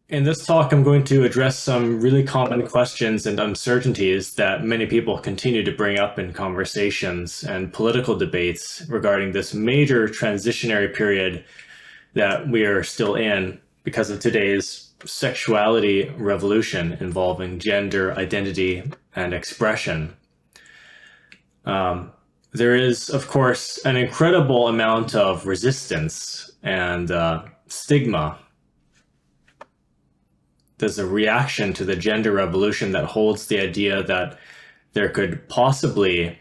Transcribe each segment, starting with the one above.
In this talk, I'm going to address some really common questions and uncertainties that many people continue to bring up in conversations and political debates regarding this major transitionary period that we are still in because of today's sexuality revolution involving gender identity and expression. There is, of course, an incredible amount of resistance and stigma. There's a reaction to the gender revolution that holds the idea that there could possibly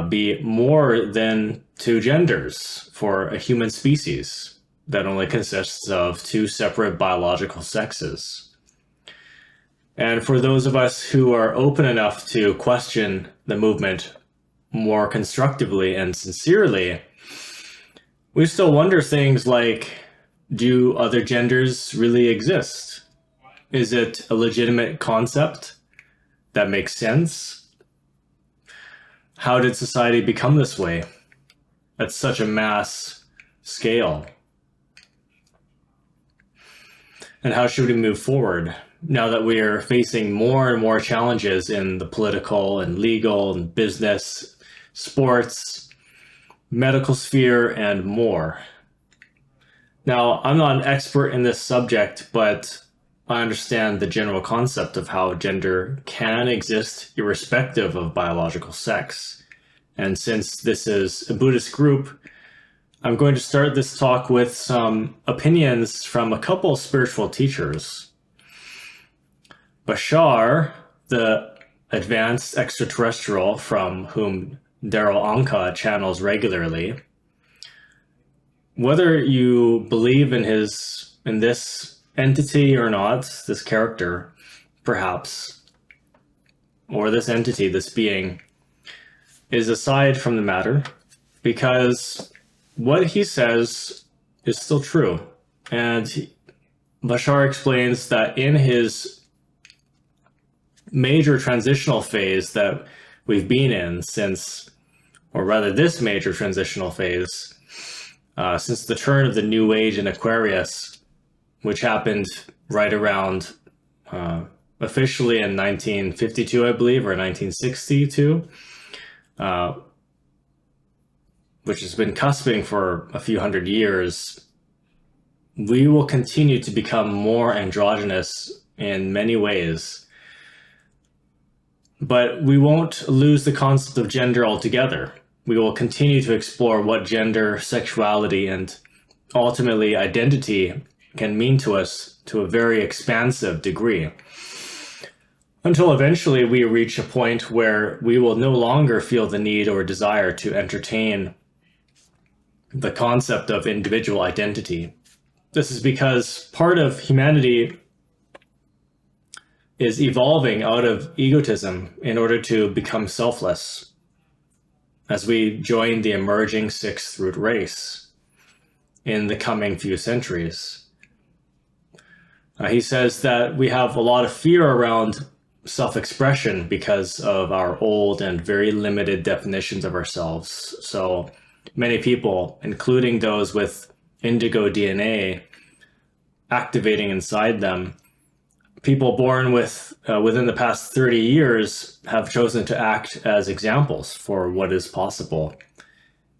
be more than two genders for a human species that only consists of two separate biological sexes. And for those of us who are open enough to question the movement more constructively and sincerely, we still wonder things like, do other genders really exist? Is it a legitimate concept that makes sense? How did society become this way at such a mass scale? And how should we move forward now that we are facing more and more challenges in the political and legal and business, sports, medical sphere, and more? Now, I'm not an expert in this subject, but I understand the general concept of how gender can exist irrespective of biological sex. And since this is a Buddhist group, I'm going to start this talk with some opinions from a couple of spiritual teachers. Bashar, the advanced extraterrestrial from whom Daryl Anka channels regularly, whether you believe in this entity or not, this character, perhaps, or this entity, this being, is aside from the matter, because what he says is still true. And Bashar explains that in his major transitional phase that we've been in since, or rather this major transitional phase, since the turn of the New Age in Aquarius, which happened right around officially in 1952, I believe, or 1962, which has been cusping for a few hundred years, we will continue to become more androgynous in many ways. But we won't lose the concept of gender altogether. We will continue to explore what gender, sexuality, and ultimately identity can mean to us to a very expansive degree, until eventually we reach a point where we will no longer feel the need or desire to entertain the concept of individual identity. This is because part of humanity is evolving out of egotism in order to become selfless as we join the emerging sixth root race in the coming few centuries. He says that we have a lot of fear around self-expression because of our old and very limited definitions of ourselves. So many people, including those with indigo DNA activating inside them, people born within the past 30 years have chosen to act as examples for what is possible.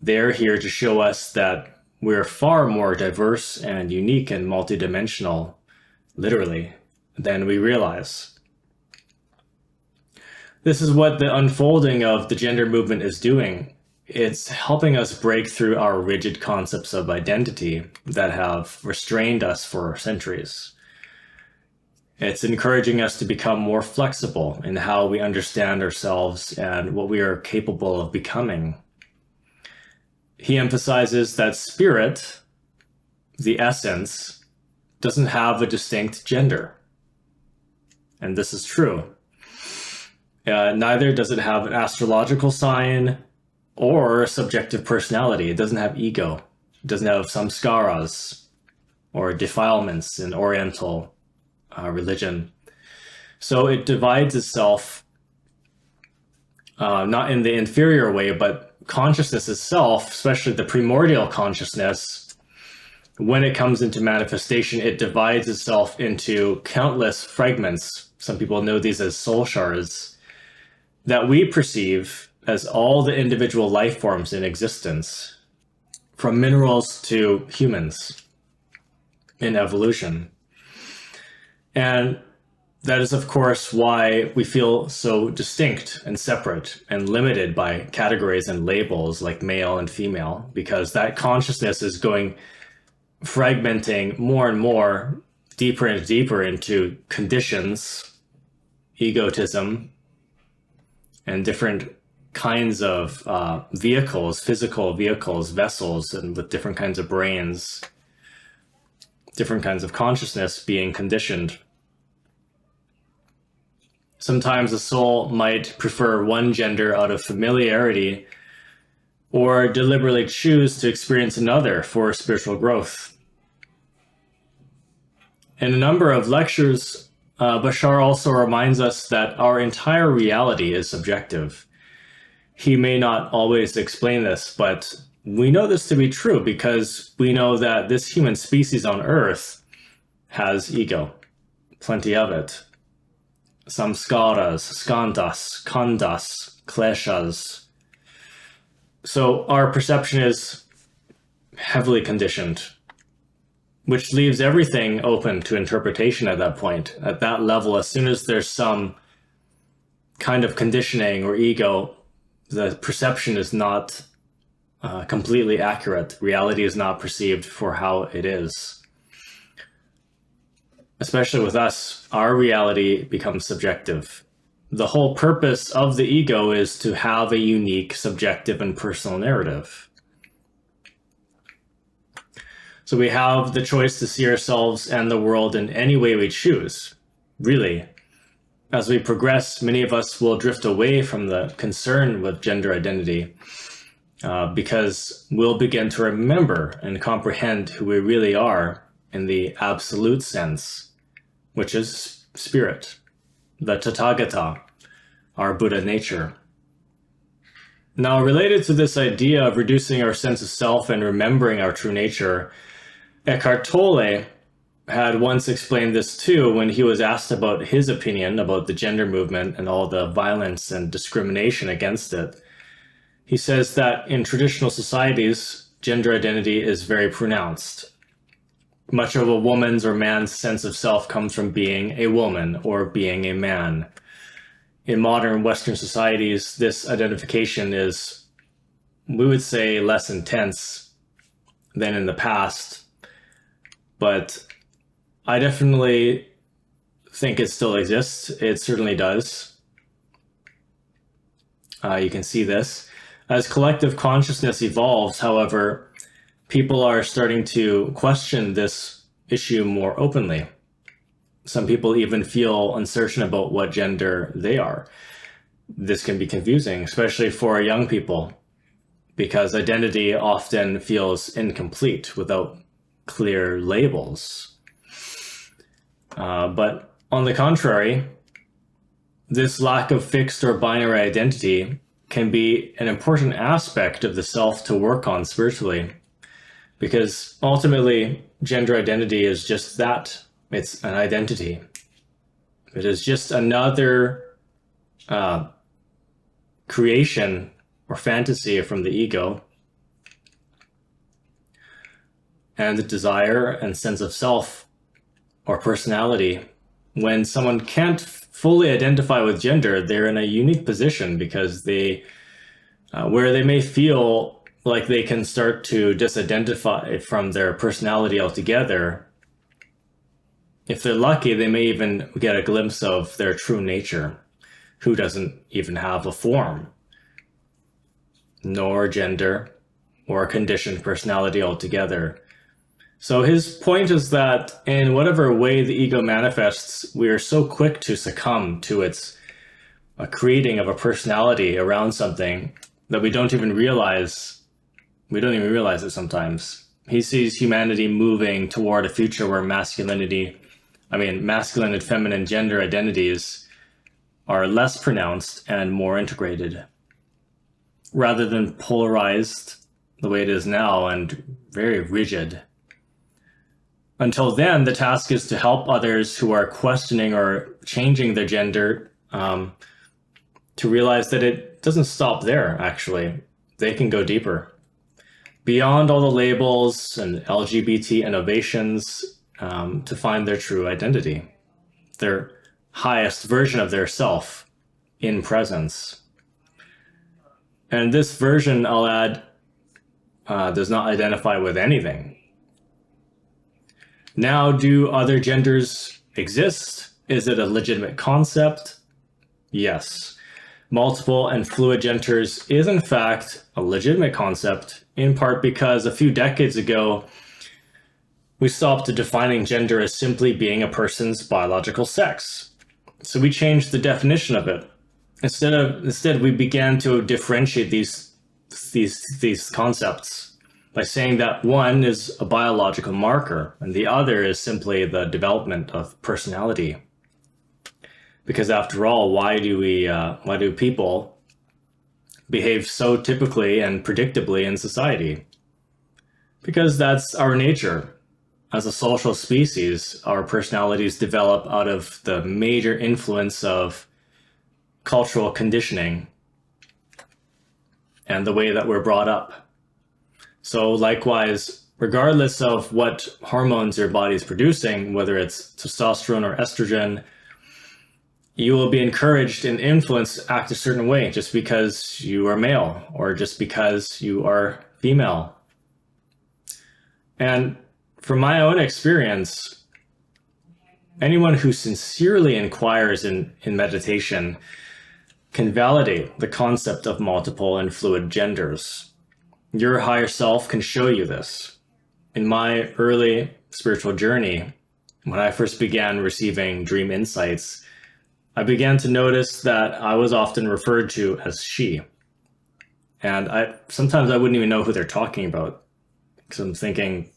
They're here to show us that we're far more diverse and unique and multidimensional, literally, than we realize. This is what the unfolding of the gender movement is doing. It's helping us break through our rigid concepts of identity that have restrained us for centuries. It's encouraging us to become more flexible in how we understand ourselves and what we are capable of becoming. He emphasizes that spirit, the essence, doesn't have a distinct gender. And this is true. Neither does it have an astrological sign or a subjective personality. It doesn't have ego. It doesn't have samskaras or defilements in Oriental religion. So it divides itself not in the inferior way, but consciousness itself, especially the primordial consciousness, when it comes into manifestation, it divides itself into countless fragments. Some people know these as soul shards that we perceive as all the individual life forms in existence, from minerals to humans in evolution. And that is, of course, why we feel so distinct and separate and limited by categories and labels like male and female, because that consciousness is going fragmenting more and more, deeper and deeper into conditions, egotism, and different kinds of vehicles, physical vehicles, vessels, and with different kinds of brains, different kinds of consciousness being conditioned. Sometimes a soul might prefer one gender out of familiarity or deliberately choose to experience another for spiritual growth. In a number of lectures, Bashar also reminds us that our entire reality is subjective. He may not always explain this, but we know this to be true because we know that this human species on Earth has ego, plenty of it. Samskaras, skandhas, khandhas, kleshas. So our perception is heavily conditioned, which leaves everything open to interpretation at that point. At that level, as soon as there's some kind of conditioning or ego, the perception is not completely accurate. Reality is not perceived for how it is. Especially with us, our reality becomes subjective. The whole purpose of the ego is to have a unique, subjective, and personal narrative. So we have the choice to see ourselves and the world in any way we choose, really. As we progress, many of us will drift away from the concern with gender identity because we'll begin to remember and comprehend who we really are in the absolute sense, which is spirit, the Tathagata, our Buddha nature. Now, related to this idea of reducing our sense of self and remembering our true nature, Eckhart Tolle had once explained this too when he was asked about his opinion about the gender movement and all the violence and discrimination against it. He says that in traditional societies, gender identity is very pronounced. Much of a woman's or man's sense of self comes from being a woman or being a man. In modern Western societies, this identification is, we would say, less intense than in the past. But I definitely think it still exists. It certainly does. You can see this. As collective consciousness evolves, however, people are starting to question this issue more openly. Some people even feel uncertain about what gender they are. This can be confusing, especially for young people, because identity often feels incomplete without clear labels. But on the contrary, this lack of fixed or binary identity can be an important aspect of the self to work on spiritually, because ultimately gender identity is just that. It's an identity. It is just another creation or fantasy from the ego, and the desire and sense of self or personality. When someone can't fully identify with gender, they're in a unique position because they, where they may feel like they can start to disidentify from their personality altogether. If they're lucky, they may even get a glimpse of their true nature, who doesn't even have a form, nor gender, or a conditioned personality altogether. So his point is that in whatever way the ego manifests, we are so quick to succumb to its creating of a personality around something that we don't even realize it sometimes. He sees humanity moving toward a future where masculine and feminine gender identities are less pronounced and more integrated, rather than polarized the way it is now and very rigid. Until then, the task is to help others who are questioning or changing their gender to realize that it doesn't stop there, actually. They can go deeper. Beyond all the labels and LGBT innovations, to find their true identity, their highest version of their self in presence. And this version, I'll add, does not identify with anything. Now, do other genders exist? Is it a legitimate concept? Yes. Multiple and fluid genders is in fact a legitimate concept, in part because a few decades ago, we stopped defining gender as simply being a person's biological sex. So we changed the definition of it. Instead, we began to differentiate these concepts by saying that one is a biological marker and the other is simply the development of personality. Because after all, why do people behave so typically and predictably in society? Because that's our nature. As a social species, our personalities develop out of the major influence of cultural conditioning and the way that we're brought up. So likewise, regardless of what hormones your body is producing, whether it's testosterone or estrogen, you will be encouraged and influenced to act a certain way just because you are male or just because you are female. And from my own experience, anyone who sincerely inquires in meditation can validate the concept of multiple and fluid genders. Your higher self can show you this. In my early spiritual journey, when I first began receiving dream insights, I began to notice that I was often referred to as she. And sometimes I wouldn't even know who they're talking about. Because I'm thinking,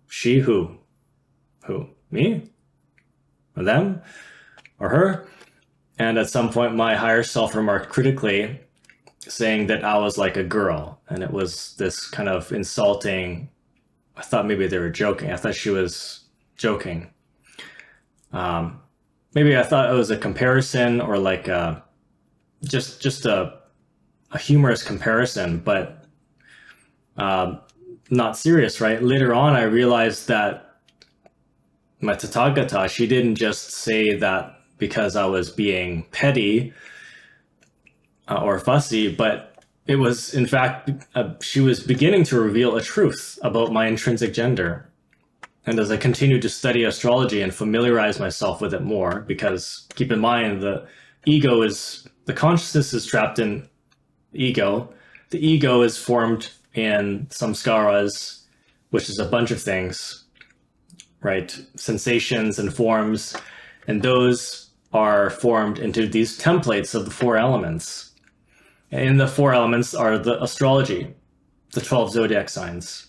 she who? Who? Me? Or them? Or her? And at some point, my higher self remarked critically, saying that I was like a girl. And it was this kind of insulting. I thought maybe they were joking. I thought she was joking. Maybe I thought it was a comparison or like just a humorous comparison, but not serious, right? Later on, I realized that my Tathagata, she didn't just say that because I was being petty or fussy, but it was, in fact, she was beginning to reveal a truth about my intrinsic gender. And as I continued to study astrology and familiarize myself with it more, because keep in mind, the consciousness is trapped in ego. The ego is formed in samskaras, which is a bunch of things, right? Sensations and forms, and those are formed into these templates of the four elements. And the four elements are the astrology, the 12 zodiac signs.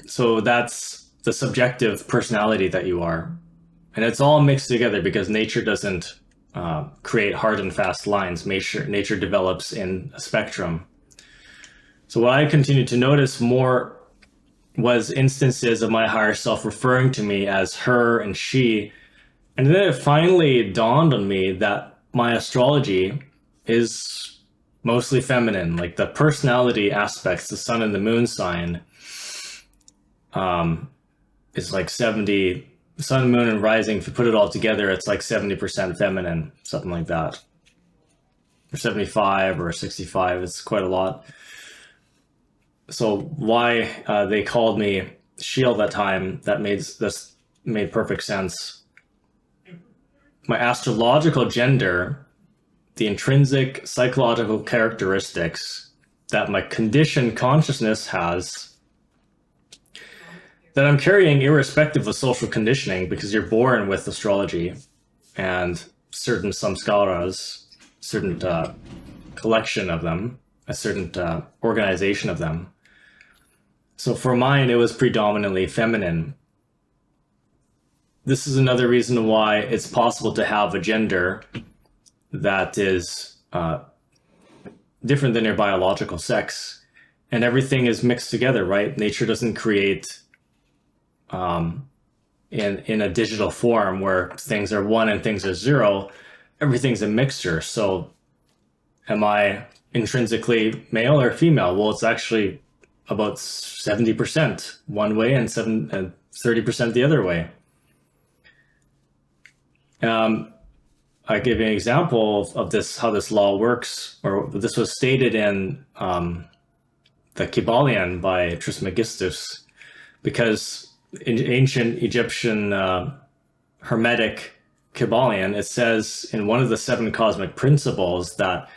So that's the subjective personality that you are. And it's all mixed together because nature doesn't create hard and fast lines. Nature develops in a spectrum. So what I continued to notice more was instances of my higher self referring to me as her and she. And then it finally dawned on me that my astrology is mostly feminine, like the personality aspects, the sun and the moon sign, is like 70, sun, moon, and rising. If you put it all together, it's like 70% feminine, something like that. Or 75 or 65, it's quite a lot. So why they called me Shield that time, this made perfect sense. My astrological gender, the intrinsic psychological characteristics that my conditioned consciousness has, that I'm carrying irrespective of social conditioning, because you're born with astrology and certain samskaras, certain collection of them, a certain organization of them. So for mine, it was predominantly feminine. This is another reason why it's possible to have a gender that is different than your biological sex. and everything is mixed together, right? Nature doesn't create in a digital form where things are 1 and things are 0. Everything's a mixture. So am I intrinsically male or female? Well, it's actually about 70% one way and 30% the other way. I give you an example of this, how this law works, or this was stated in the Kybalion by Trismegistus, because in ancient Egyptian Hermetic Kybalion, it says in one of the 7 cosmic principles that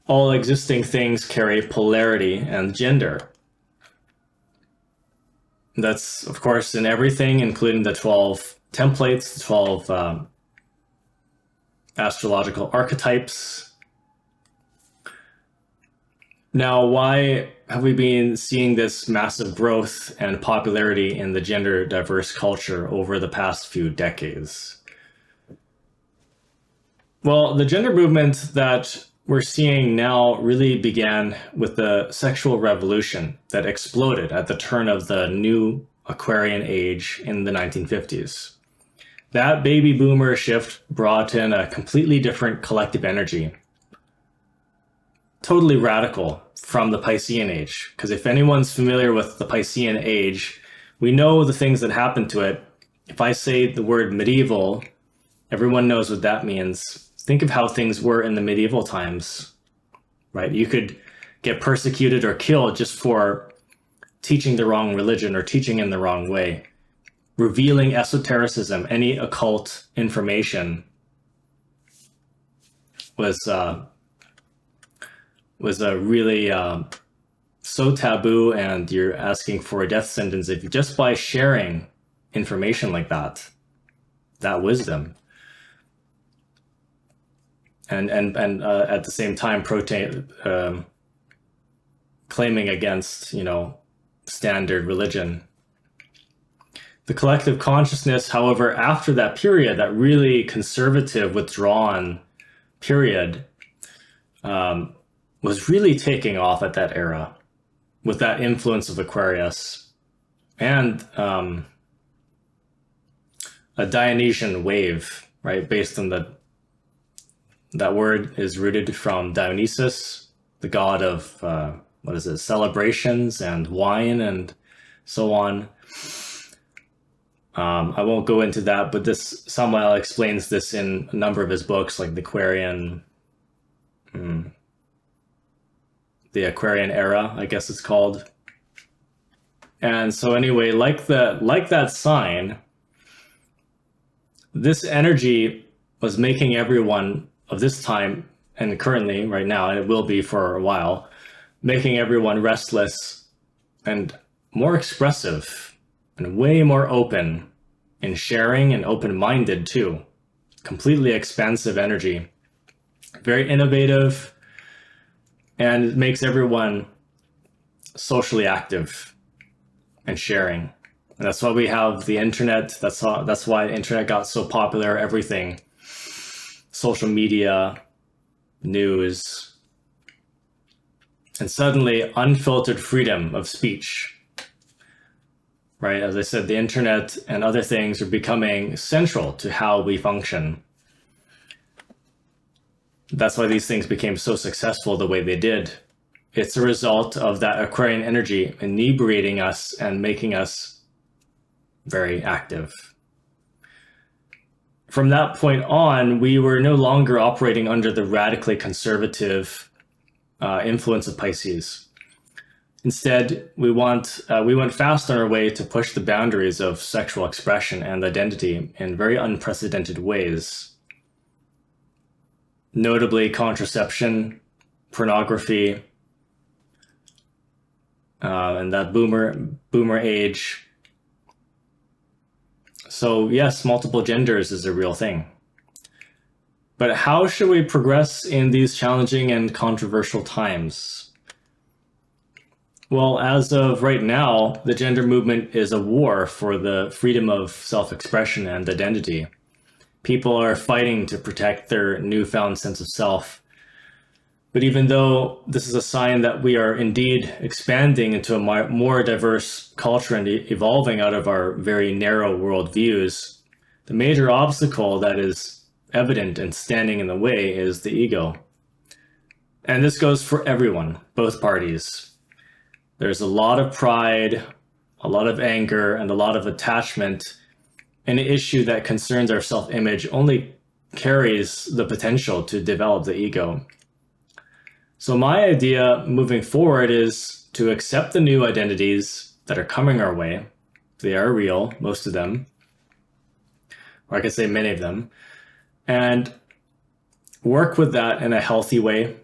all existing things carry polarity and gender. That's, of course, in everything, including the 12 templates, the 12 astrological archetypes. Now, why have we been seeing this massive growth and popularity in the gender diverse culture over the past few decades? Well, the gender movement that we're seeing now really began with the sexual revolution that exploded at the turn of the new Aquarian age in the 1950s. That baby boomer shift brought in a completely different collective energy, totally radical from the Piscean age. Because if anyone's familiar with the Piscean age, we know the things that happened to it. If I say the word medieval, everyone knows what that means. Think of how things were in the medieval times, right? You could get persecuted or killed just for teaching the wrong religion or teaching in the wrong way. Revealing esotericism, any occult information was a really so taboo, and you're asking for a death sentence if just by sharing information like that wisdom. And at the same time claiming against, standard religion. The collective consciousness, however, after that period, that really conservative, withdrawn period, was really taking off at that era with that influence of Aquarius and a Dionysian wave, right? Based on that word is rooted from Dionysus, the god of, celebrations and wine and so on. I won't go into that, but Samael explains this in a number of his books, like the Aquarian era, I guess it's called. And so anyway, like that sign, this energy was making everyone of this time, and currently right now, and it will be for a while, making everyone restless and more expressive and way more open in sharing and open-minded too. Completely expansive energy, very innovative, and it makes everyone socially active and sharing. And that's why we have the internet. That's why the internet got so popular. Everything, social media, news, and suddenly unfiltered freedom of speech. Right? As I said, the internet and other things are becoming central to how we function. That's why these things became so successful the way they did. It's a result of that Aquarian energy inebriating us and making us very active. From that point on, we were no longer operating under the radically conservative influence of Pisces. Instead, we went fast on our way to push the boundaries of sexual expression and identity in very unprecedented ways. Notably, contraception, pornography, and that boomer age. So yes, multiple genders is a real thing. But how should we progress in these challenging and controversial times? Well, as of right now, the gender movement is a war for the freedom of self-expression and identity. People are fighting to protect their newfound sense of self. But even though this is a sign that we are indeed expanding into a more diverse culture and evolving out of our very narrow worldviews, the major obstacle that is evident and standing in the way is the ego. And this goes for everyone, both parties. There's a lot of pride, a lot of anger, and a lot of attachment. An issue that concerns our self-image only carries the potential to develop the ego. So my idea moving forward is to accept the new identities that are coming our way. They are real, most of them, or I could say many of them, and work with that in a healthy way.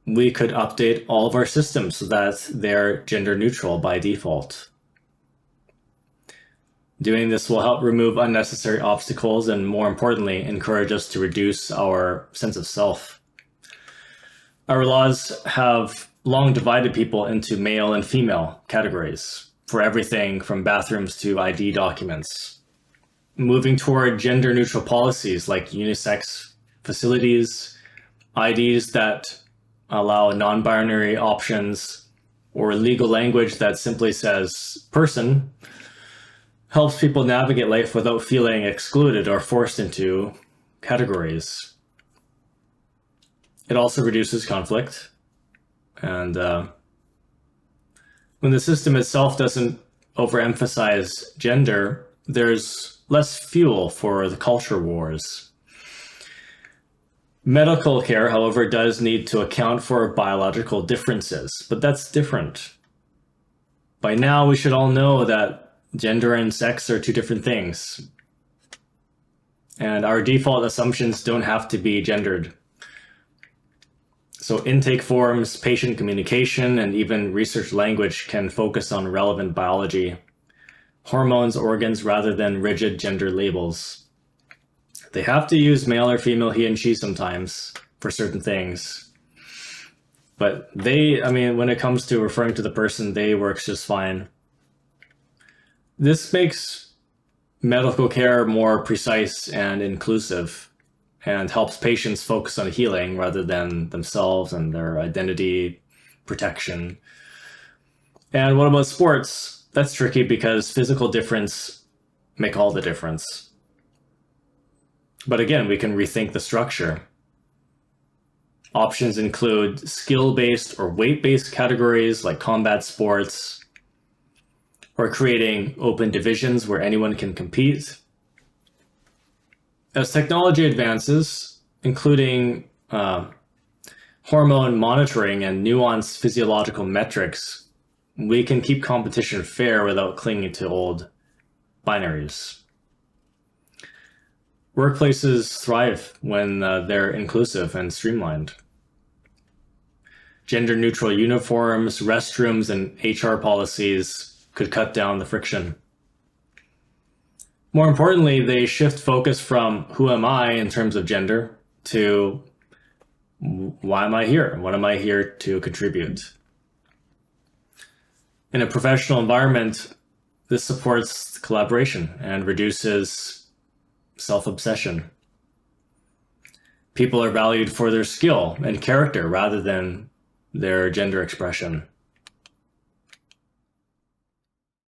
We could update all of our systems so that they're gender neutral by default. Doing this will help remove unnecessary obstacles and, more importantly, encourage us to reduce our sense of self. Our laws have long divided people into male and female categories for everything from bathrooms to ID documents. Moving toward gender neutral policies like unisex facilities, IDs that allow non-binary options, or legal language that simply says person, helps people navigate life without feeling excluded or forced into categories. It also reduces conflict. And when the system itself doesn't overemphasize gender, there's less fuel for the culture wars. Medical care, however, does need to account for biological differences, but that's different. By now, we should all know that gender and sex are two different things. And our default assumptions don't have to be gendered. So intake forms, patient communication, and even research language can focus on relevant biology, hormones, organs, rather than rigid gender labels. They have to use male or female, he and she sometimes for certain things. But when it comes to referring to the person, they works just fine. This makes medical care more precise and inclusive, and helps patients focus on healing rather than themselves and their identity protection. And what about sports? That's tricky because physical difference make all the difference. But again, we can rethink the structure. Options include skill-based or weight-based categories like combat sports, or creating open divisions where anyone can compete. As technology advances, including hormone monitoring and nuanced physiological metrics, we can keep competition fair without clinging to old binaries. Workplaces thrive when they're inclusive and streamlined. Gender-neutral uniforms, restrooms, and HR policies could cut down the friction. More importantly, they shift focus from who am I in terms of gender to why am I here? What am I here to contribute? In a professional environment, this supports collaboration and reduces self-obsession. People are valued for their skill and character rather than their gender expression.